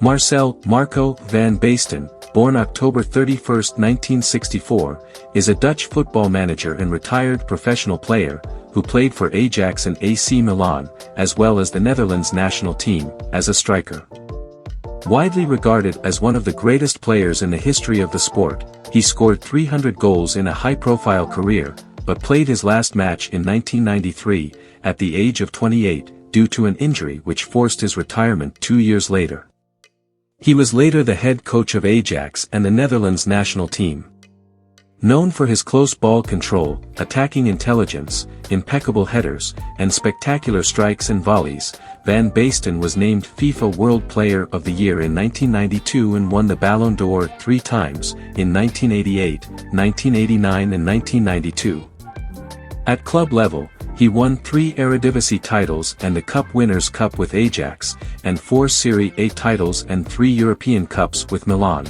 Marco van Basten, born October 31, 1964, is a Dutch football manager and retired professional player, who played for Ajax and AC Milan, as well as the Netherlands national team, as a striker. Widely regarded as one of the greatest players in the history of the sport, he scored 300 goals in a high-profile career, but played his last match in 1993, at the age of 28, due to an injury which forced his retirement 2 years later. He was later the head coach of Ajax and the Netherlands national team. Known for his close ball control, attacking intelligence, impeccable headers, and spectacular strikes and volleys, Van Basten was named FIFA World Player of the Year in 1992 and won the Ballon d'Or 3 times, in 1988, 1989 and 1992. At club level, he won 3 Eredivisie titles and the Cup Winners' Cup with Ajax, and 4 Serie A titles and 3 European Cups with Milan.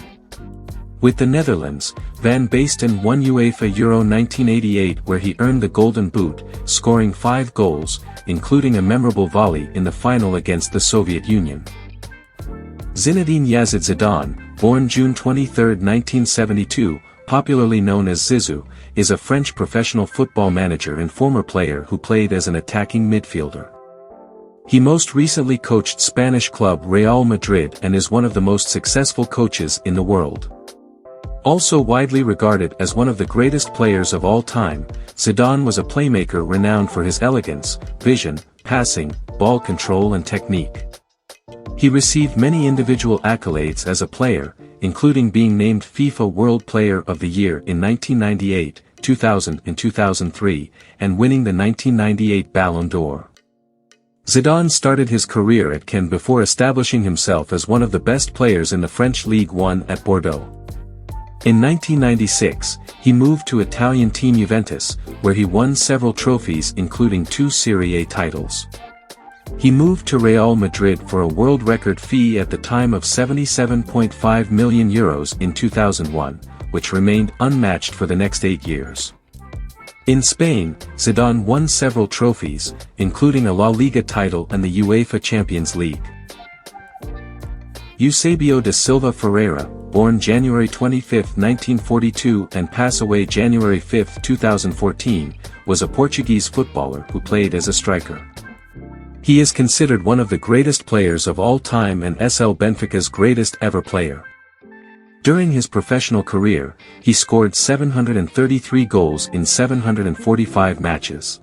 With the Netherlands, Van Basten won UEFA Euro 1988 where he earned the Golden Boot, scoring 5 goals, including a memorable volley in the final against the Soviet Union. Zinedine Zidane, born June 23, 1972, popularly known as Zizou, is a French professional football manager and former player who played as an attacking midfielder. He most recently coached Spanish club Real Madrid and is one of the most successful coaches in the world. Also widely regarded as one of the greatest players of all time, Zidane was a playmaker renowned for his elegance, vision, passing, ball control and technique. He received many individual accolades as a player, including being named FIFA World Player of the Year in 1998, 2000 and 2003, and winning the 1998 Ballon d'Or. Zidane started his career at Caen before establishing himself as one of the best players in the French Ligue 1 at Bordeaux. In 1996, he moved to Italian team Juventus, where he won several trophies including 2 Serie A titles. He moved to Real Madrid for a world record fee at the time of €77.5 million in 2001, which remained unmatched for the next 8 years. In Spain, Zidane won several trophies, including a La Liga title and the UEFA Champions League. Eusebio da Silva Ferreira, born January 25, 1942 and passed away January 5, 2014, was a Portuguese footballer who played as a striker. He is considered one of the greatest players of all time and SL Benfica's greatest ever player. During his professional career, he scored 733 goals in 745 matches.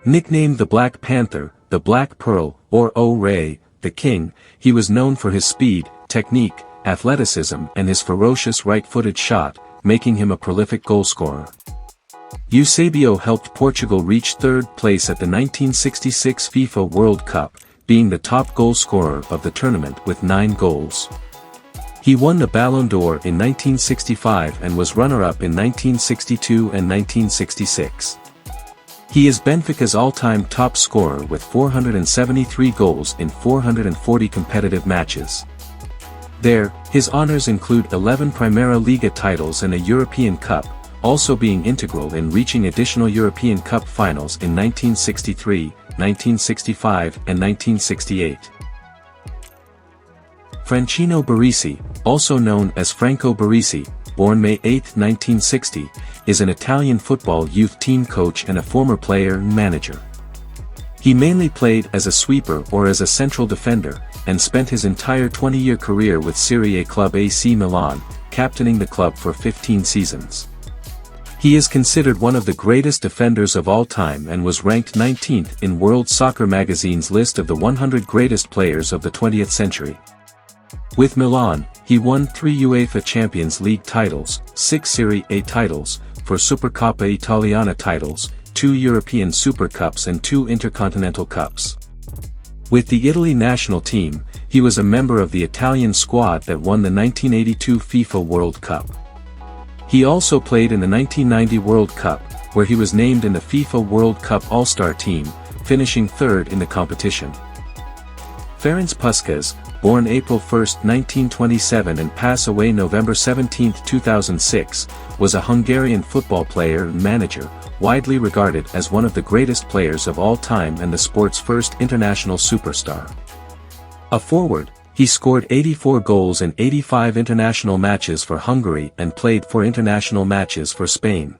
Nicknamed the Black Panther, the Black Pearl, or O-Ray, the King, he was known for his speed, technique, athleticism and his ferocious right-footed shot, making him a prolific goalscorer. Eusebio helped Portugal reach 3rd place at the 1966 FIFA World Cup, being the top goalscorer of the tournament with 9 goals. He won the Ballon d'Or in 1965 and was runner-up in 1962 and 1966. He is Benfica's all-time top scorer with 473 goals in 440 competitive matches. There, his honors include 11 Primera Liga titles and a European Cup, also being integral in reaching additional European Cup finals in 1963, 1965 and 1968. Franco Baresi, also known as Franco Baresi, born May 8, 1960, is an Italian football youth team coach and a former player and manager. He mainly played as a sweeper or as a central defender, and spent his entire 20-year career with Serie A club AC Milan, captaining the club for 15 seasons. He is considered one of the greatest defenders of all time and was ranked 19th in World Soccer magazine's list of the 100 greatest players of the 20th century. With Milan, he won 3 UEFA Champions League titles, 6 Serie A titles, 4 Supercoppa Italiana titles, 2 European Super Cups and 2 Intercontinental Cups. With the Italy national team, he was a member of the Italian squad that won the 1982 FIFA World Cup. He also played in the 1990 World Cup, where he was named in the FIFA World Cup All-Star team, finishing 3rd in the competition. Ferenc Puskàs, born April 1, 1927 and passed away November 17, 2006, was a Hungarian football player and manager, widely regarded as one of the greatest players of all time and the sport's first international superstar. A forward, He scored 84 goals in 85 international matches for Hungary and played 4 international matches for Spain.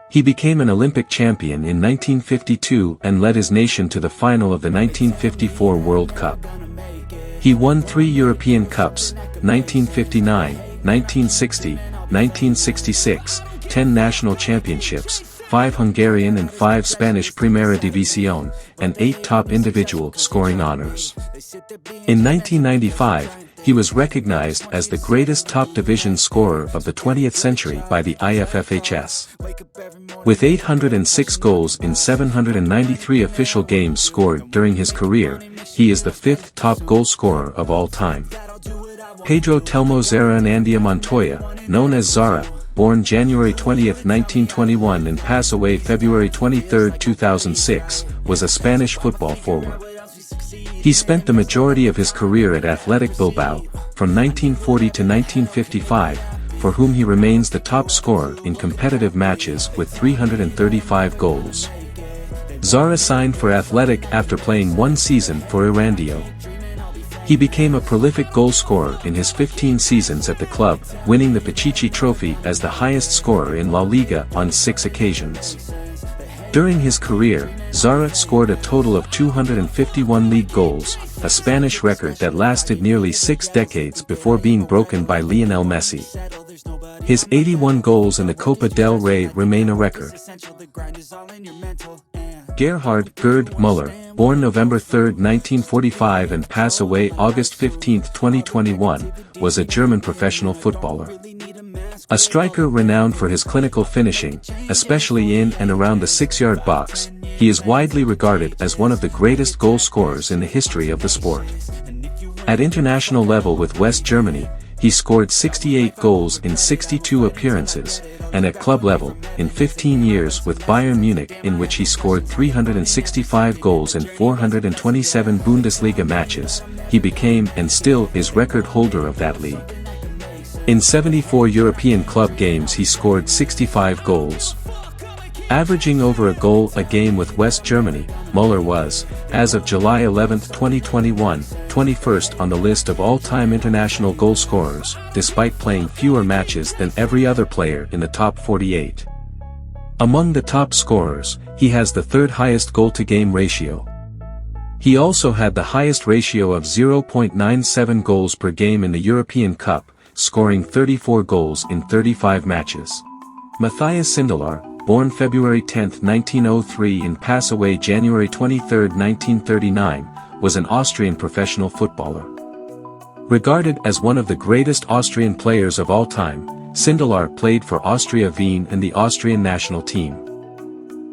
He became an Olympic champion in 1952 and led his nation to the final of the 1954 World Cup. He won 3 European Cups, 1959, 1960, 1966, 10 national championships, 5 Hungarian and 5 Spanish Primera División, and 8 top individual scoring honors. In 1995, he was recognized as the greatest top division scorer of the 20th century by the IFFHS. With 806 goals in 793 official games scored during his career, he is the 5th top goal scorer of all time. Pedro Telmo Zarra Anandia Montoya, known as Zarra, born January 20, 1921 and passed away February 23, 2006, was a Spanish football forward. He spent the majority of his career at Athletic Bilbao, from 1940 to 1955, for whom he remains the top scorer in competitive matches with 335 goals. Zarra signed for Athletic after playing 1 season for Erandio. He became a prolific goal scorer in his 15 seasons at the club, winning the Pichichi Trophy as the highest scorer in La Liga on 6 occasions. During his career, Zarra scored a total of 251 league goals, a Spanish record that lasted nearly 6 decades before being broken by Lionel Messi. His 81 goals in the Copa del Rey remain a record. Gerd Müller, born November 3, 1945 and passed away August 15, 2021, was a German professional footballer. A striker renowned for his clinical finishing, especially in and around the 6-yard box, he is widely regarded as one of the greatest goal scorers in the history of the sport. At international level with West Germany, he scored 68 goals in 62 appearances, and at club level, in 15 years with Bayern Munich in which he scored 365 goals in 427 Bundesliga matches, he became and still is record holder of that league. In 74 European club games he scored 65 goals. Averaging over a goal a game with West Germany, Müller was, as of July 11, 2021, 21st on the list of all-time international goal scorers, despite playing fewer matches than every other player in the top 48. Among the top scorers, he has the 3rd highest goal-to-game ratio. He also had the highest ratio of 0.97 goals per game in the European Cup, scoring 34 goals in 35 matches. Matthias Sindelar, born February 10, 1903 and passed away January 23, 1939, was an Austrian professional footballer. Regarded as one of the greatest Austrian players of all time, Sindelar played for Austria Wien and the Austrian national team.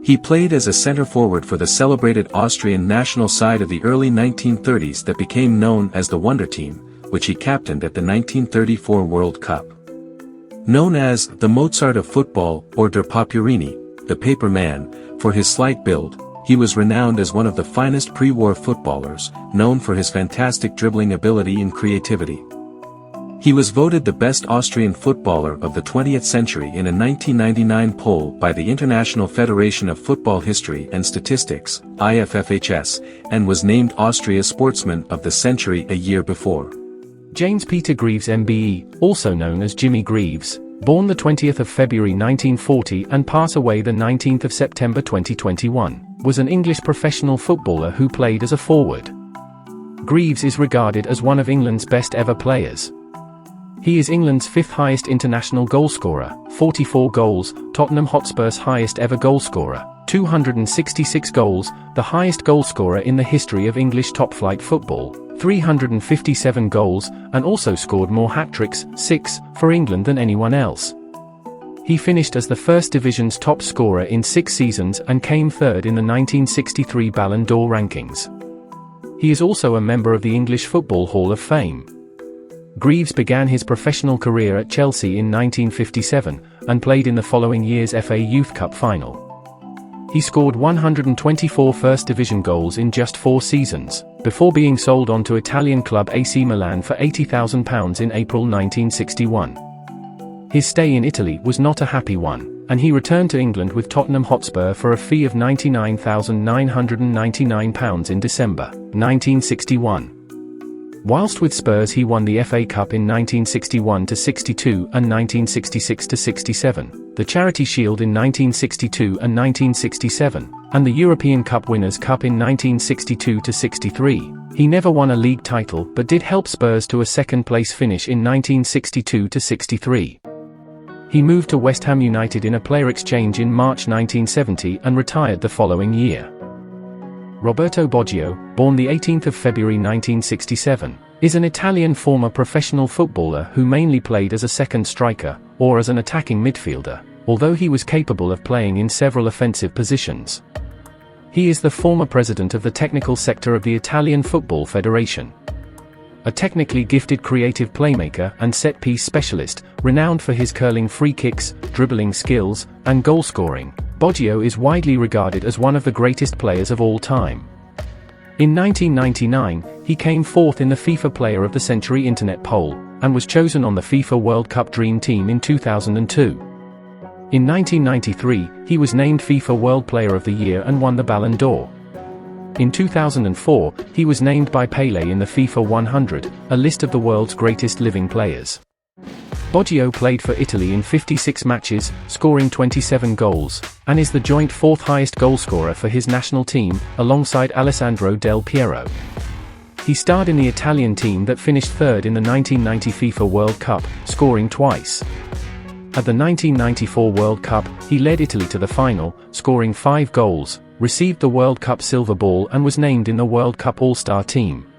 He played as a centre-forward for the celebrated Austrian national side of the early 1930s that became known as the Wonder Team, which he captained at the 1934 World Cup. Known as the Mozart of football or Der Paperini, the paper man, for his slight build, he was renowned as one of the finest pre-war footballers, known for his fantastic dribbling ability and creativity. He was voted the best Austrian footballer of the 20th century in a 1999 poll by the International Federation of Football History and Statistics, IFFHS, and was named Austria's Sportsman of the Century a year before. James Peter Greaves MBE, also known as Jimmy Greaves, born the 20th of February 1940 and passed away the 19th of September 2021, was an English professional footballer who played as a forward. Greaves is regarded as one of England's best ever players. He is England's 5th highest international goalscorer, 44 goals, Tottenham Hotspur's highest ever goalscorer, 266 goals, the highest goalscorer in the history of English top-flight football, 357 goals, and also scored more hat-tricks, 6, for England than anyone else. He finished as the First Division's top scorer in 6 seasons and came 3rd in the 1963 Ballon d'Or rankings. He is also a member of the English Football Hall of Fame. Greaves began his professional career at Chelsea in 1957, and played in the following year's FA Youth Cup final. He scored 124 First Division goals in just 4 seasons, before being sold on to Italian club AC Milan for £80,000 in April 1961. His stay in Italy was not a happy one, and he returned to England with Tottenham Hotspur for a fee of £99,999 in December 1961. Whilst with Spurs he won the FA Cup in 1961-62 and 1966-67, the Charity Shield in 1962 and 1967, and the European Cup Winners' Cup in 1962-63. He never won a league title but did help Spurs to a second-place finish in 1962-63. He moved to West Ham United in a player exchange in March 1970 and retired the following year. Roberto Baggio, born the 18th of February 1967, is an Italian former professional footballer who mainly played as a second striker, or as an attacking midfielder, although he was capable of playing in several offensive positions. He is the former president of the technical sector of the Italian Football Federation. A technically gifted creative playmaker and set-piece specialist, renowned for his curling free kicks, dribbling skills, and goal-scoring, Baggio is widely regarded as one of the greatest players of all time. In 1999, he came fourth in the FIFA Player of the Century Internet poll, and was chosen on the FIFA World Cup Dream Team in 2002. In 1993, he was named FIFA World Player of the Year and won the Ballon d'Or. In 2004, he was named by Pelé in the FIFA 100, a list of the world's greatest living players. Baggio played for Italy in 56 matches, scoring 27 goals, and is the joint fourth highest goalscorer for his national team, alongside Alessandro Del Piero. He starred in the Italian team that finished third in the 1990 FIFA World Cup, scoring twice. At the 1994 World Cup, he led Italy to the final, scoring 5 goals, received the World Cup silver ball and was named in the World Cup All-Star team.